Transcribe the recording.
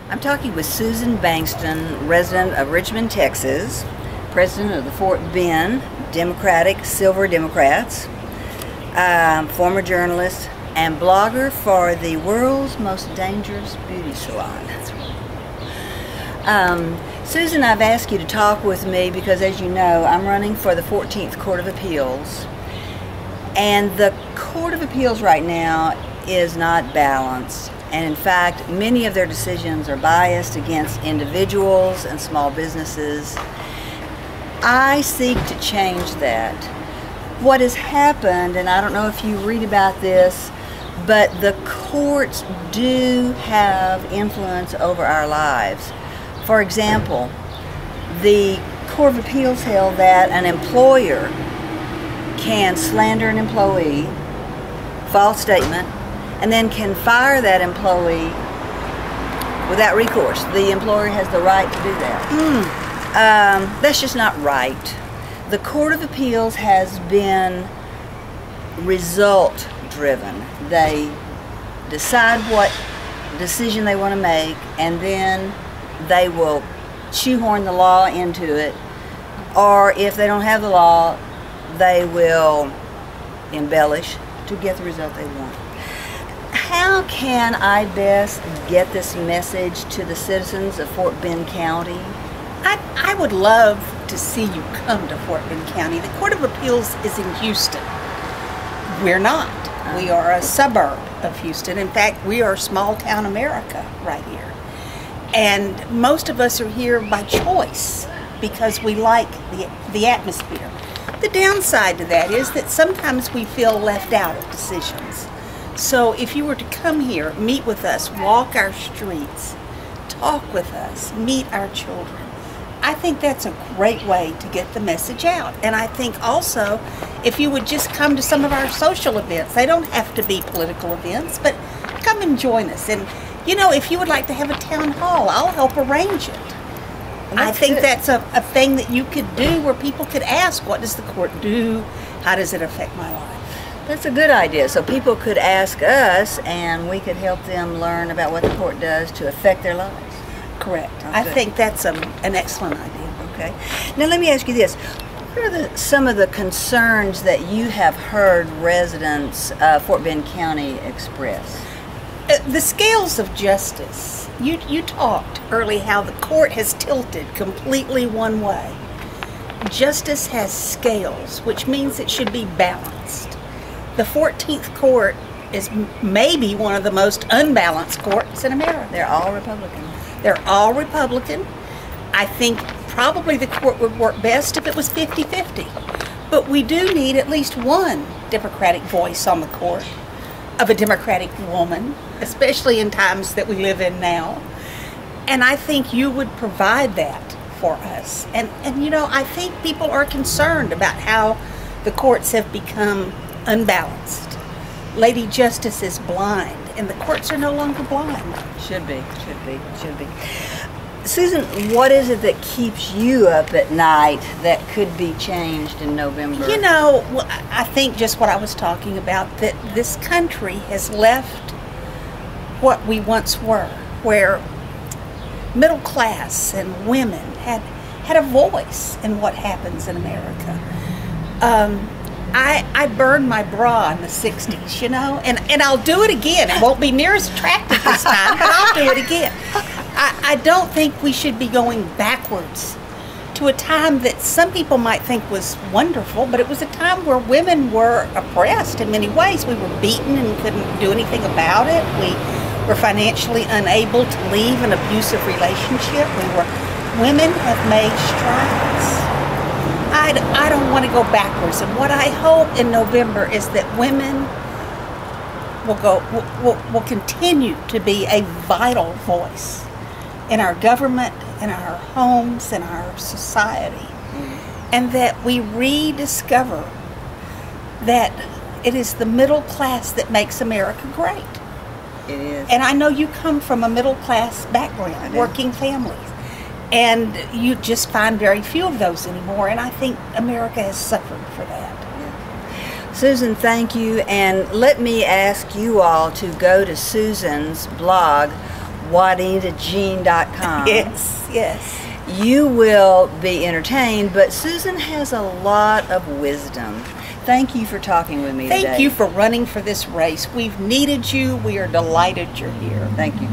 I'm talking with Susan Bankston, resident of Richmond, Texas, president of the Fort Bend Democratic Silver Democrats, former journalist, and blogger for the world's most dangerous beauty salon. Susan, I've asked you to talk with me because, as you know, I'm running for the 14th Court of Appeals, and the Court of Appeals right now is not balanced. And in fact, many of their decisions are biased against individuals and small businesses. I seek to change that. What has happened, and I don't know if you read about this, but the courts do have influence over our lives. For example, the Court of Appeals held that an employer can slander an employee, false statement, and then can fire that employee without recourse. The employer has the right to do that. That's just not right. The Court of Appeals has been result driven. They decide what decision they want to make, and then they will shoehorn the law into it, or if they don't have the law, they will embellish to get the result they want. How can I best get this message to the citizens of Fort Bend County? I would love to see you come to Fort Bend County. The Court of Appeals is in Houston. We're not. We are a suburb of Houston. In fact, we are small town America right here. And most of us are here by choice because we like the atmosphere. The downside to that is that sometimes we feel left out of decisions. So if you were to come here, meet with us, walk our streets, talk with us, meet our children, I think that's a great way to get the message out. And I think also if you would just come to some of our social events, they don't have to be political events, but come and join us. And you know, if you would like to have a town hall, I'll help arrange it. I think that's a thing that you could do where people could ask, what does the court do? How does it affect my life? That's a good idea. So people could ask us and we could help them learn about what the court does to affect their lives. Correct. I think that's an excellent idea. Okay. Now let me ask you this. What are some of the concerns that you have heard residents of Fort Bend County express? The scales of justice. You talked early how the court has tilted completely one way. Justice has scales, which means it should be balanced. The 14th court is maybe one of the most unbalanced courts in America. They're all Republican. They're all Republican. I think probably the court would work best if it was 50-50. But we do need at least one Democratic voice on the court, of a Democratic woman, especially in times that we live in now. And I think you would provide that for us. And you know, I think people are concerned about how the courts have become unbalanced. Lady Justice is blind, and the courts are no longer blind. Should be. Susan, what is it that keeps you up at night that could be changed in November? You know, I think just what I was talking about, that this country has left what we once were, where middle class and women had a voice in what happens in America. I burned my bra in the 60s, you know, and I'll do it again. It won't be near as attractive this time, but I'll do it again. I don't think we should be going backwards to a time that some people might think was wonderful, but it was a time where women were oppressed in many ways. We were beaten and couldn't do anything about it. We were financially unable to leave an abusive relationship. Women have made strides. I don't want to go backwards, and what I hope in November is that women will continue to be a vital voice in our government, in our homes, in our society, and that we rediscover that it is the middle class that makes America great. It is. And I know you come from a middle class background, working families. And you just find very few of those anymore, and I think America has suffered for that. Yeah. Susan, thank you, and let me ask you all to go to Susan's blog, juanitagene.com. Yes, yes. You will be entertained, but Susan has a lot of wisdom. Thank you for talking with me today. Thank you for running for this race. We've needed you. We are delighted you're here. Thank you.